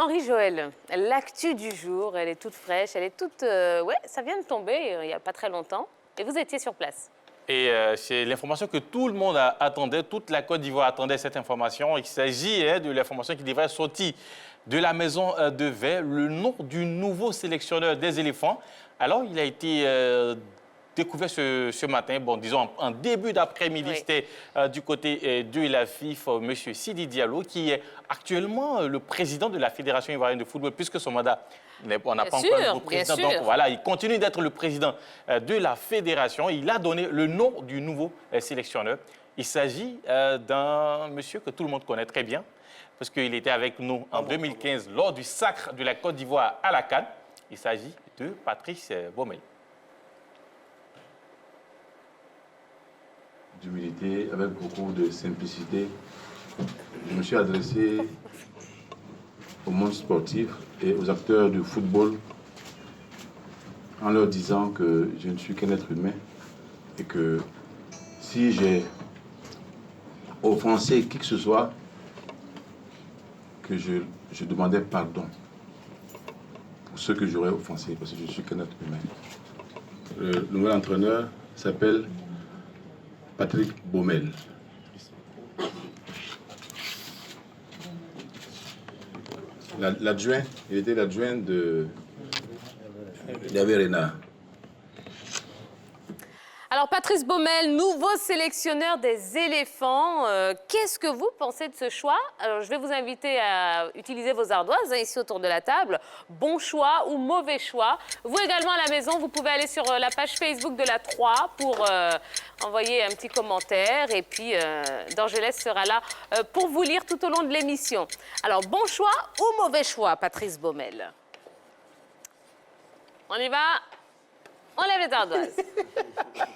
Henri-Joël, l'actu du jour, elle est toute fraîche, elle est toute... ouais, ça vient de tomber il n'y a pas très longtemps. Et vous étiez sur place. Et c'est l'information que tout le monde attendait, toute la Côte d'Ivoire attendait cette information. Il s'agit de l'information qui devrait sortir de la maison de Vert, le nom du nouveau sélectionneur des éléphants. Alors, il a été découvert ce matin, bon, disons en début d'après-midi, oui. C'était du côté de la FIF, M. Sidi Diallo, qui est actuellement le président de la Fédération ivoirienne de football, puisque son mandat, on n'a pas encore un nouveau président. Donc voilà, il continue d'être le président de la Fédération. Il a donné le nom du nouveau sélectionneur. Il s'agit d'un monsieur que tout le monde connaît très bien, parce qu'il était avec nous en 2015 lors du sacre de la Côte d'Ivoire à la CAN. Il s'agit de Patrice Baumel. D'humilité, avec beaucoup de simplicité, je me suis adressé au monde sportif et aux acteurs de football en leur disant que je ne suis qu'un être humain et que si j'ai offensé qui que ce soit, que je demandais pardon pour ceux que j'aurais offensés, parce que je ne suis qu'un être humain. Le nouvel entraîneur s'appelle Patrick Baumel. L'adjoint, il était l'adjoint de Hervé Renard. Alors, Patrice Baumel, nouveau sélectionneur des éléphants. Qu'est-ce que vous pensez de ce choix? Alors, je vais vous inviter à utiliser vos ardoises ici autour de la table. Bon choix ou mauvais choix? Vous également à la maison, vous pouvez aller sur la page Facebook de la 3 pour envoyer un petit commentaire. Et puis, Dorgelès sera là pour vous lire tout au long de l'émission. Alors, bon choix ou mauvais choix, Patrice Baumel? On y va? On lève les ardoises.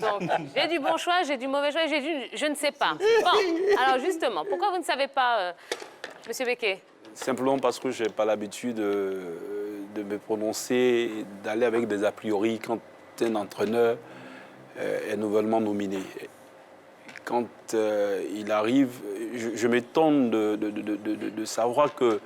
Donc, j'ai du bon choix, j'ai du mauvais choix, j'ai du je ne sais pas. Bon, alors justement, pourquoi vous ne savez pas, Monsieur Becquet? Simplement parce que je n'ai pas l'habitude de me prononcer, d'aller avec des a priori quand un entraîneur est nouvellement nominé. Quand il arrive, je m'étonne de savoir que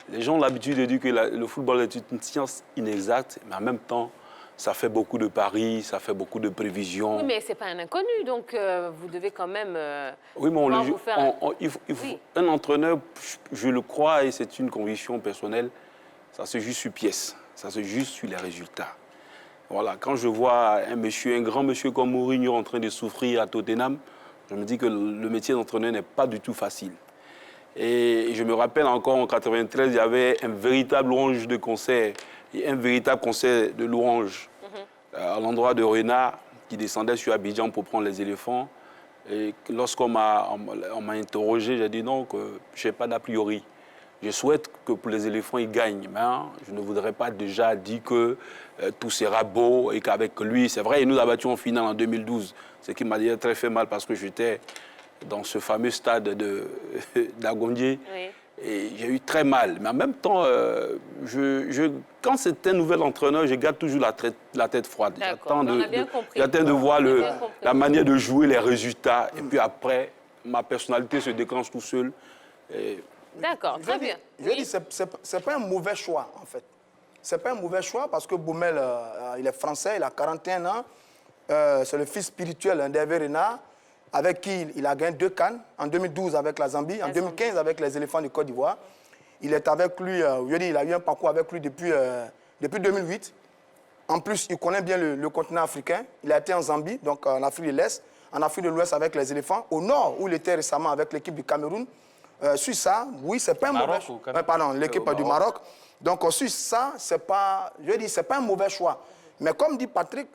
les gens ont l'habitude de dire que le football est une science inexacte, mais en même temps, ça fait beaucoup de paris, ça fait beaucoup de prévisions. Oui, mais ce n'est pas un inconnu, donc vous devez quand même oui, mais vous faire... oui. Un entraîneur, je le crois, et c'est une conviction personnelle, ça se joue sur pièce, ça se joue sur les résultats. Voilà, quand je vois un grand monsieur comme Mourinho en train de souffrir à Tottenham, je me dis que le métier d'entraîneur n'est pas du tout facile. Et je me rappelle encore, en 1993, il y avait un véritable louange de concert, un véritable concert de louange à l'endroit de Renard, qui descendait sur Abidjan pour prendre les éléphants. Et lorsqu'on m'a interrogé, j'ai dit non, que je n'ai pas d'a priori. Je souhaite que pour les éléphants, ils gagnent. Mais je ne voudrais pas déjà dire que tout sera beau et qu'avec lui, c'est vrai, il nous a battus en finale en 2012, ce qui m'a déjà très fait mal parce que j'étais dans ce fameux stade d'Agondier. Oui. Et j'ai eu très mal. Mais en même temps, quand c'est un nouvel entraîneur, je garde toujours la tête froide. J'attends de voir la manière de jouer, les résultats. Et puis après, ma personnalité se déclenche tout seul. D'accord, très bien. Je dis, c'est pas un mauvais choix, en fait. C'est pas un mauvais choix parce que Baumel, il est français, il a 41 ans. C'est le fils spirituel d'Hervé Renard, avec qui il a gagné 2 CAN, en 2012 avec la Zambie, en 2015 avec les éléphants de Côte d'Ivoire. Il est avec lui, je dis, il a eu un parcours avec lui depuis 2008. En plus, il connaît bien le continent africain. Il a été en Zambie, donc en Afrique de l'Est, en Afrique de l'Ouest avec les éléphants, au nord où il était récemment avec l'équipe du Cameroun. Sur ça, oui, c'est pas un mauvais choix. Pardon, l'équipe du Maroc. Donc sur ça, c'est pas, je dis, c'est pas un mauvais choix. Mais comme dit Patrick,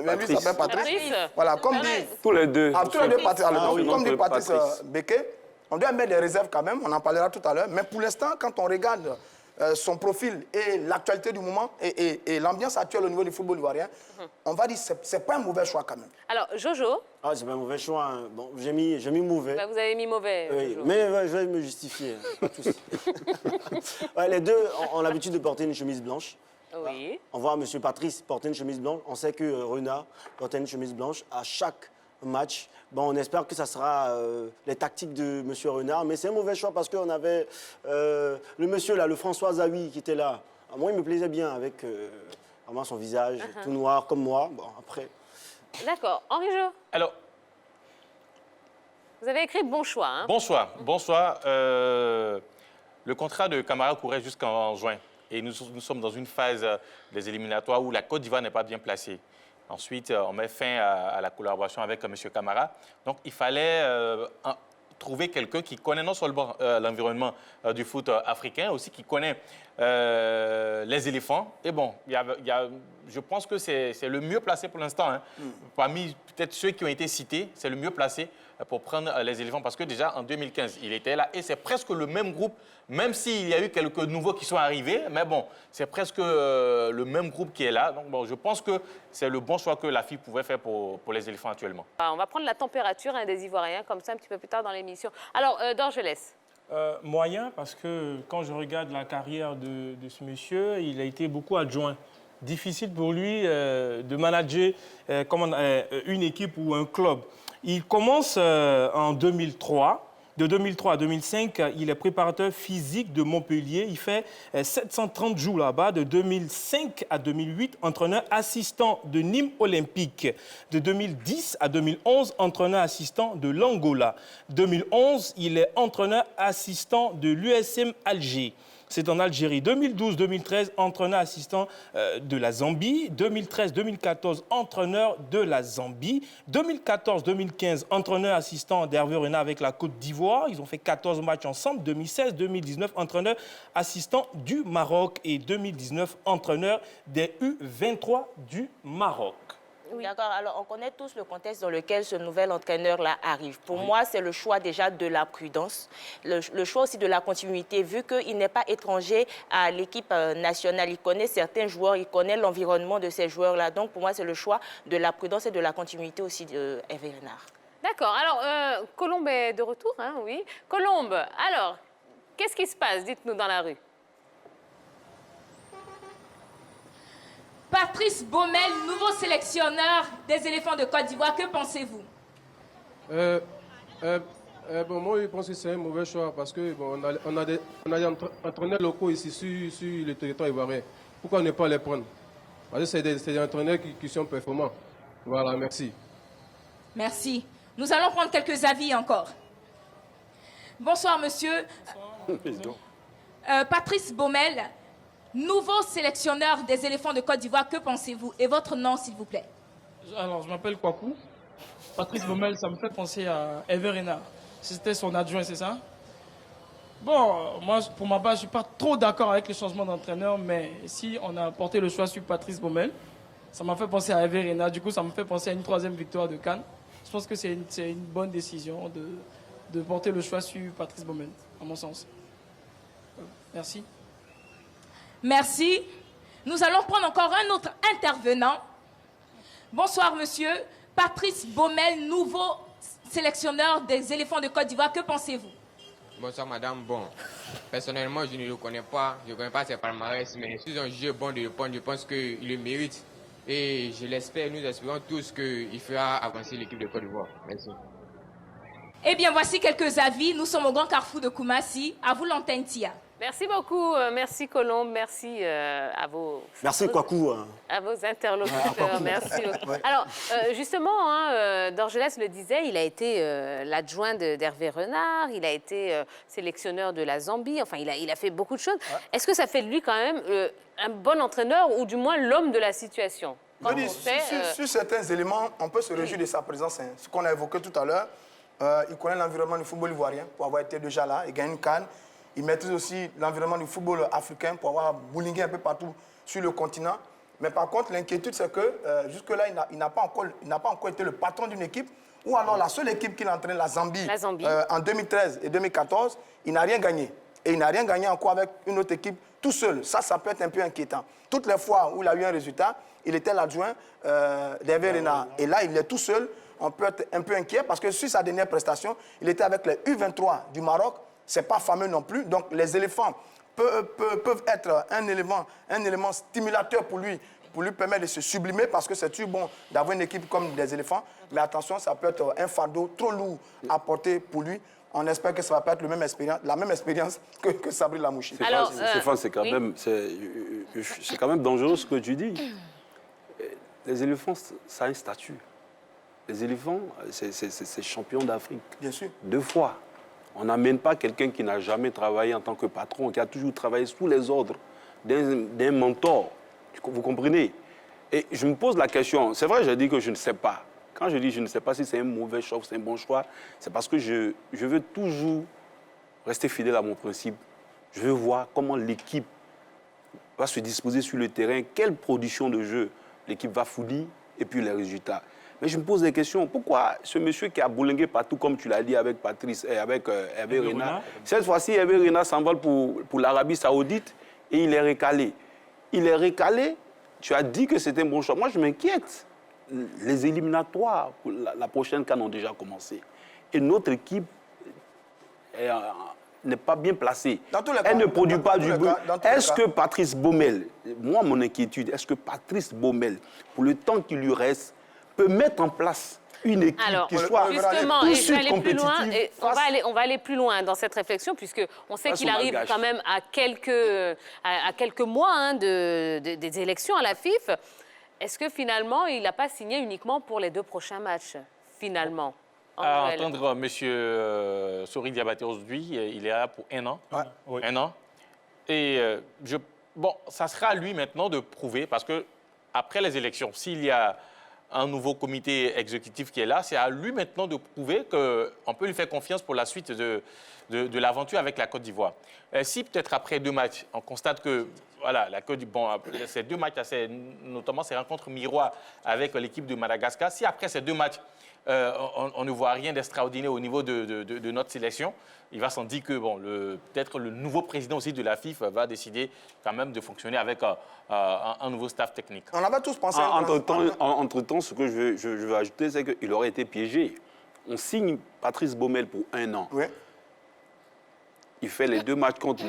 mais lui, il s'appelle Patrice. Voilà, comme dit... Tous les deux. Tous les deux, Patrice. Comme dit Patrice Becquet, on doit mettre des réserves quand même, on en parlera tout à l'heure. Mais pour l'instant, quand on regarde son profil et l'actualité du moment et l'ambiance actuelle au niveau du football ivoirien, on va dire que ce n'est pas un mauvais choix quand même. Alors, Jojo? Ah, c'est pas un mauvais choix. Hein. Bon, j'ai mis mauvais. Bah, vous avez mis mauvais. Oui, mais je vais me justifier. Pas tous. Ouais, les deux ont l'habitude de porter une chemise blanche. Oui. On voit M. Patrice porter une chemise blanche. On sait que Renard portait une chemise blanche à chaque match. Bon, on espère que ça sera les tactiques de M. Renard, mais c'est un mauvais choix parce qu'on avait le monsieur là, le François Zawi qui était là. Moi, il me plaisait bien avec vraiment son visage tout noir comme moi. Bon, après... D'accord. Henri Jo, Alors, vous avez écrit bon choix. Hein? bonsoir. Bonsoir. Le contrat de Camara courait jusqu'en juin. Et nous sommes dans une phase des éliminatoires où la Côte d'Ivoire n'est pas bien placée. Ensuite, on met fin à la collaboration avec M. Camara. Donc, il fallait trouver quelqu'un qui connaît non seulement l'environnement du foot africain, aussi qui connaît les éléphants. Et bon, je pense que c'est le mieux placé pour l'instant. Hein. Parmi peut-être ceux qui ont été cités, c'est le mieux placé pour prendre les éléphants. Parce que déjà, en 2015, il était là. Et c'est presque le même groupe, même s'il y a eu quelques nouveaux qui sont arrivés. Mais bon, c'est presque le même groupe qui est là. Donc bon, je pense que c'est le bon choix que la FIF pouvait faire pour les éléphants actuellement. On va prendre la température des Ivoiriens, comme ça, un petit peu plus tard dans l'émission. Alors, Dorgelès. Moyen, parce que quand je regarde la carrière de ce monsieur, il a été beaucoup adjoint. Difficile pour lui de manager une équipe ou un club. Il commence en 2003. De 2003 à 2005, il est préparateur physique de Montpellier. Il fait 730 jours là-bas. De 2005 à 2008, entraîneur assistant de Nîmes Olympique. De 2010 à 2011, entraîneur assistant de l'Angola. 2011, il est entraîneur assistant de l'USM Alger. C'est en Algérie. 2012-2013, entraîneur assistant de la Zambie. 2013-2014, entraîneur de la Zambie. 2014-2015, entraîneur assistant d'Hervé Renard avec la Côte d'Ivoire. Ils ont fait 14 matchs ensemble. 2016-2019, entraîneur assistant du Maroc. Et 2019, entraîneur des U23 du Maroc. Oui. D'accord, alors on connaît tous le contexte dans lequel ce nouvel entraîneur-là arrive. Pour moi, c'est le choix déjà de la prudence, le choix aussi de la continuité, vu qu'il n'est pas étranger à l'équipe nationale. Il connaît certains joueurs, il connaît l'environnement de ces joueurs-là. Donc pour moi, c'est le choix de la prudence et de la continuité aussi de Hervé Renard. D'accord, alors Colombe est de retour, hein, oui. Colombe, alors, qu'est-ce qui se passe? Dites-nous dans la rue. Patrice Baumel, nouveau sélectionneur des éléphants de Côte d'Ivoire, que pensez-vous? Bon, moi, je pense que c'est un mauvais choix parce que bon, on a des entraîneurs locaux ici sur le territoire ivoirien. Pourquoi ne pas les prendre? Parce que c'est des entraîneurs qui sont performants. Voilà, merci. Merci. Nous allons prendre quelques avis encore. Bonsoir, monsieur. Patrice Baumel, nouveau sélectionneur des éléphants de Côte d'Ivoire, que pensez-vous? Et votre nom, s'il vous plaît. Alors, je m'appelle Kwaku. Patrice Baumel, ça me fait penser à Hervé Renard. C'était son adjoint, c'est ça? Bon, moi, pour ma part, je ne suis pas trop d'accord avec le changement d'entraîneur, mais si on a porté le choix sur Patrice Baumel, ça m'a fait penser à Hervé Renard. Du coup, ça me fait penser à une 3e victoire de Cannes. Je pense que c'est une bonne décision de porter le choix sur Patrice Baumel, à mon sens. Merci. Merci. Nous allons prendre encore un autre intervenant. Bonsoir, monsieur. Patrice Baumel, nouveau sélectionneur des éléphants de Côte d'Ivoire. Que pensez-vous? Bonsoir, madame. Bon, personnellement, je ne le connais pas. Je ne connais pas ses palmarès, mais si un jeu bon de répondre, je pense qu'il le mérite. Et je l'espère, nous espérons tous qu'il fera avancer l'équipe de Côte d'Ivoire. Merci. Eh bien, voici quelques avis. Nous sommes au Grand Carrefour de Koumassi. À vous l'antenne, Tia. Merci beaucoup, merci Colombe, merci à vos... Merci Kwaku. À vos interlocuteurs, merci. Alors, justement, hein, Dorgelès le disait, il a été l'adjoint d'Hervé Renard, il a été sélectionneur de la Zambie, enfin, il a fait beaucoup de choses. Ouais. Est-ce que ça fait de lui quand même un bon entraîneur ou du moins l'homme de la situation? Sur certains éléments, on peut se réjouir de sa présence. Hein. Ce qu'on a évoqué tout à l'heure, il connaît l'environnement du football ivoirien pour avoir été déjà là, il gagne une CAN. Il maîtrise aussi l'environnement du football africain pour avoir boulingué un peu partout sur le continent. Mais par contre, l'inquiétude, c'est que jusque-là, il n'a pas encore été le patron d'une équipe. Ou alors la seule équipe qu'il a entraîné, la Zambie. En 2013 et 2014, il n'a rien gagné. Et il n'a rien gagné encore avec une autre équipe tout seul. Ça peut être un peu inquiétant. Toutes les fois où il a eu un résultat, il était l'adjoint d'Hervé Renard. Et là, il est tout seul. On peut être un peu inquiet parce que sur sa dernière prestation, il était avec les U23 du Maroc. Ce n'est pas fameux non plus. Donc, les éléphants peuvent être un élément stimulateur pour lui pour lui permettre de se sublimer, parce que c'est toujours bon d'avoir une équipe comme des éléphants. Mais attention, ça peut être un fardeau trop lourd à porter pour lui. On espère que ça va pas être la même expérience que Sabri Lamouchi. Stéphane, c'est quand, quand même dangereux ce que tu dis. Les éléphants, ça a un statut. Les éléphants, c'est champion d'Afrique. Bien sûr. 2 fois. On n'amène pas quelqu'un qui n'a jamais travaillé en tant que patron, qui a toujours travaillé sous les ordres d'un mentor. Vous comprenez? Et je me pose la question. C'est vrai, j'ai dit que je ne sais pas. Quand je dis je ne sais pas si c'est un mauvais choix ou c'est un bon choix, c'est parce que je veux toujours rester fidèle à mon principe. Je veux voir comment l'équipe va se disposer sur le terrain, quelle production de jeu l'équipe va fournir et puis les résultats. Mais je me pose des questions. Pourquoi ce monsieur qui a boulingé partout, comme tu l'as dit avec Patrice et avec Hervé Renard, cette fois-ci, Hervé Renard s'envole pour l'Arabie Saoudite et il est recalé. Il est recalé, tu as dit que c'était un bon choix. Moi, je m'inquiète. Les éliminatoires pour la prochaine CAN ont déjà commencé. Et notre équipe n'est pas bien placée. Elle ne produit pas du bruit. Est-ce que Patrice Baumel, moi, mon inquiétude, est-ce que Patrice Baumel, pour le temps qu'il lui reste, peut mettre en place une équipe qui soit justement, tout de suite compétitive? On va aller plus loin dans cette réflexion, puisqu'on sait qu'il arrive quand même à quelques mois des élections à la FIF. Est-ce que finalement, il n'a pas signé uniquement pour les 2 prochains matchs, finalement? À entendre M. Sori Diabaté aujourd'hui, il est là pour 1 an. Ouais. 1 an. Et bon, ça sera à lui maintenant de prouver, parce que après les élections, s'il y a un nouveau comité exécutif qui est là, c'est à lui maintenant de prouver qu'on peut lui faire confiance pour la suite de l'aventure avec la Côte d'Ivoire. Si peut-être après 2 matchs, on constate que voilà, la Côte d'Ivoire, ces 2 matchs, notamment ces rencontres miroirs avec l'équipe de Madagascar, si après ces 2 matchs, on ne voit rien d'extraordinaire au niveau de notre sélection, il va sans dire que bon, peut-être le nouveau président aussi de la FIF va décider quand même de fonctionner avec un nouveau staff technique. On avait tous pensé... Entre-temps, ce que je veux ajouter, c'est qu'il aurait été piégé. On signe Patrice Baumel pour 1 an. Oui. Il fait les 2 matchs contre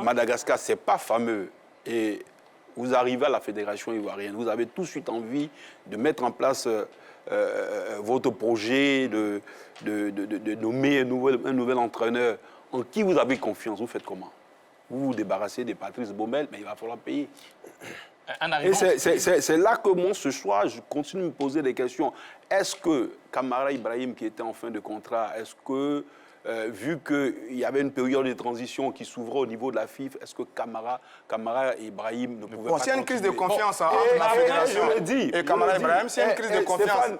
Madagascar, c'est pas fameux. Et vous arrivez à la Fédération ivoirienne, vous avez tout de suite envie de mettre en place votre projet, de nommer un nouvel entraîneur en qui vous avez confiance. Vous faites comment? Vous vous débarrassez de Patrice Baumel, mais il va falloir payer. Et c'est là que moi, ce soir, je continue de me poser des questions. Est-ce que Kamara Ibrahim, qui était en fin de contrat, est-ce que vu qu'il y avait une période de transition qui s'ouvrait au niveau de la FIF, est-ce que Kamara Ibrahim ne pouvait pas c'est une crise de confiance entre la fédération et Kamara Ibrahim, c'est une crise de confiance.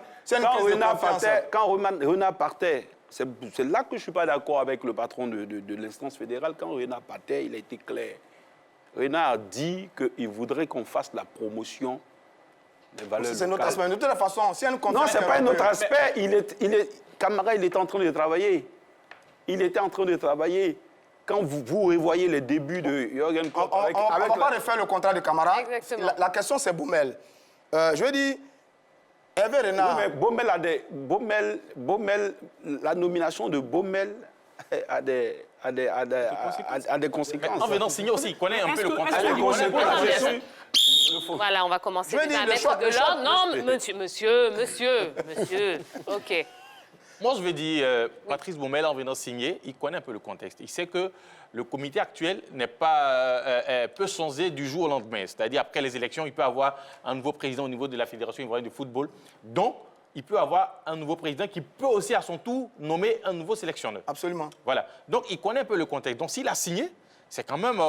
Quand Renard partait, c'est là que je ne suis pas d'accord avec le patron de l'instance fédérale. Quand Renard partait, il a été clair. Renard dit qu'il voudrait qu'on fasse la promotion des valeurs locales. C'est notre aspect. De toute façon, si elle non, ce n'est pas notre aspect. Kamara, il était en train de travailler. Il était en train de travailler. Quand vous revoyez les débuts de Jürgen Klopp... On ne va pas refaire le contrat de Kamara. La question, c'est Baumel. Je veux dire, Hervé Renard... Oui, mais Baumel, la nomination de Baumel a des conséquences. En venant signer aussi, il connaît un peu le contrat. Voilà, on va commencer à mettre de l'ordre. Non, monsieur. OK. Moi, je vais dire, Patrice Baumel, en venant signer, il connaît un peu le contexte. Il sait que le comité actuel peut changer du jour au lendemain. C'est-à-dire, après les élections, il peut avoir un nouveau président au niveau de la Fédération ivoirienne de football. Donc, il peut avoir un nouveau président qui peut aussi, à son tour, nommer un nouveau sélectionneur. Absolument. Voilà. Donc, il connaît un peu le contexte. Donc, s'il a signé, c'est quand même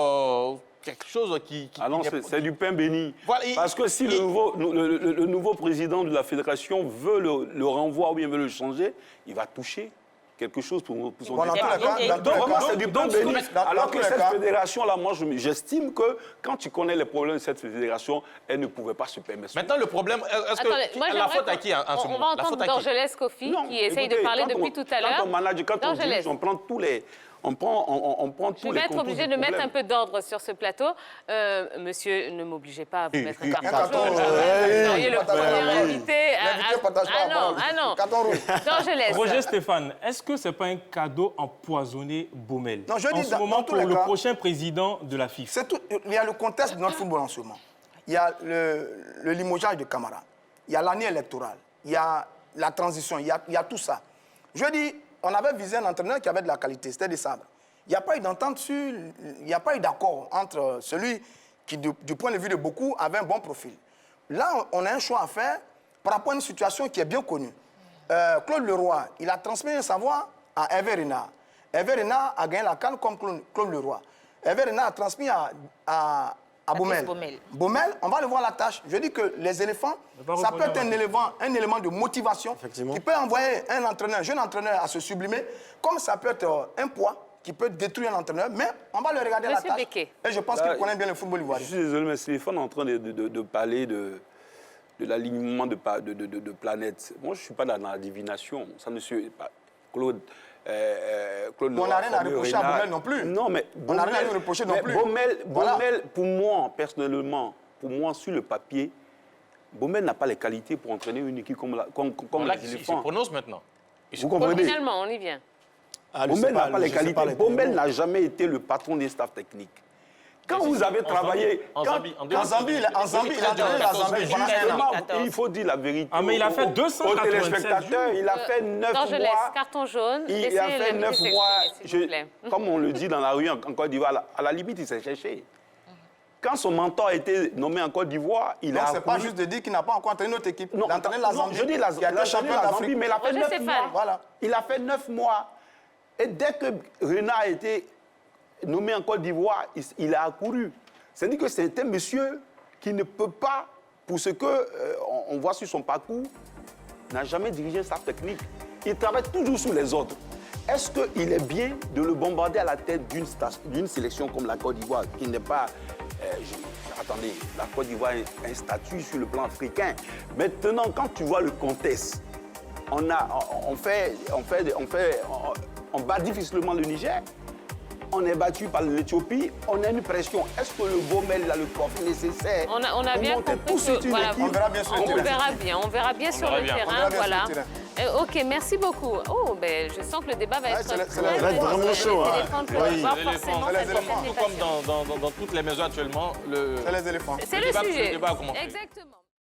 quelque chose qui ah non, c'est du pain béni. Voilà, parce que si le nouveau président de la fédération veut le renvoi ou bien veut le changer, il va toucher quelque chose pour son départ. Donc, c'est du pain béni. Alors que cette fédération-là, moi, j'estime que quand tu connais les problèmes de cette fédération, elle ne pouvait pas se permettre. Maintenant, le problème, est-ce que la faute à qui en ce moment? On va entendre Dorgelès Kofi, qui essaye de parler depuis tout à l'heure. Quand on dirige, on prend tous les... On prend tous les... Je vais être obligée de mettre un peu d'ordre sur ce plateau. Monsieur, ne m'obligez pas à vous mettre un carton rouge. Vous seriez le premier invité. Ah non. Roger Stéphane, est-ce que ce n'est pas un cadeau empoisonné Baumel en ce moment pour le prochain président de la FIFA? Il y a le contexte de notre football en ce moment. il y a le limogeage de Camara, il y a l'année électorale, il y a la transition, il y a tout ça. Je dis, on avait visé un entraîneur qui avait de la qualité, c'était des sabres. Il n'y a pas eu d'entente sur, il n'y a pas eu d'accord entre celui qui, du point de vue de beaucoup, avait un bon profil. Là, on a un choix à faire par rapport à une situation qui est bien connue. Claude Leroy, il a transmis un savoir à Hervé Renard. Hervé Renard a gagné la CAN comme Claude Leroy. Hervé Renard a transmis à Baumel. Baumel, on va le voir la tâche. Je dis que les éléphants, ça peut être un élément de motivation qui peut envoyer un entraîneur, un jeune entraîneur à se sublimer, comme ça peut être un poids qui peut détruire un entraîneur, mais on va le regarder la tâche. Et je pense qu'il connaît bien le football ivoirien. Je suis désolé, mais Stéphane est en train de parler de l'alignement de planètes. Moi, je ne suis pas dans la divination. Ça ne suis pas. Claude on n'a rien à reprocher à Baumel non plus. Non, mais on n'a rien à lui reprocher non plus. Baumel, pour moi, personnellement, sur le papier, Baumel n'a pas les qualités pour entraîner une équipe comme les éléphants. Il se prononce maintenant. Vous comprenez? Finalement, on y vient. Baumel n'a pas les qualités. Baumel n'a jamais été le patron des staffs techniques. Quand vous avez travaillé... En Zambie, il a entraîné la Zambie. Justement, il faut dire la vérité. Ah, mais il a fait 287 aux téléspectateurs, il a fait 9 mois... Non, je laisse. Carton jaune. Il a fait 9 mois, comme on le dit dans la rue en Côte d'Ivoire, à la limite, il s'est cherché. Quand son mentor a été nommé en Côte d'Ivoire, il a... Donc, c'est pas juste de dire qu'il n'a pas encore entraîné notre équipe. Il a entraîné la Zambie. Je dis la Zambie, mais il a fait 9 mois. Voilà. Il a fait 9 mois. Et dès que Renard a été nommé en Côte d'Ivoire, il a accouru. C'est-à-dire que c'est un monsieur qui ne peut pas, pour ce qu'on voit sur son parcours, n'a jamais dirigé un staff technique. Il travaille toujours sous les ordres. Est-ce qu'il est bien de le bombarder à la tête d'une sélection comme la Côte d'Ivoire, qui n'est pas... attendez, la Côte d'Ivoire a un statut sur le plan africain. Maintenant, quand tu vois le contexte, on bat difficilement le Niger, on est battu par l'Éthiopie, on a une pression. Est-ce que le Baumel a le coffre nécessaire on a bien compris que, voilà, on verra bien sur le terrain. On verra bien sur le terrain, voilà. Ok, merci beaucoup. Oh, ben, je sens que le débat va être vraiment chaud. Tout comme dans toutes les maisons actuellement, c'est les éléphants. C'est le sujet. Le débat a commencé. Exactement.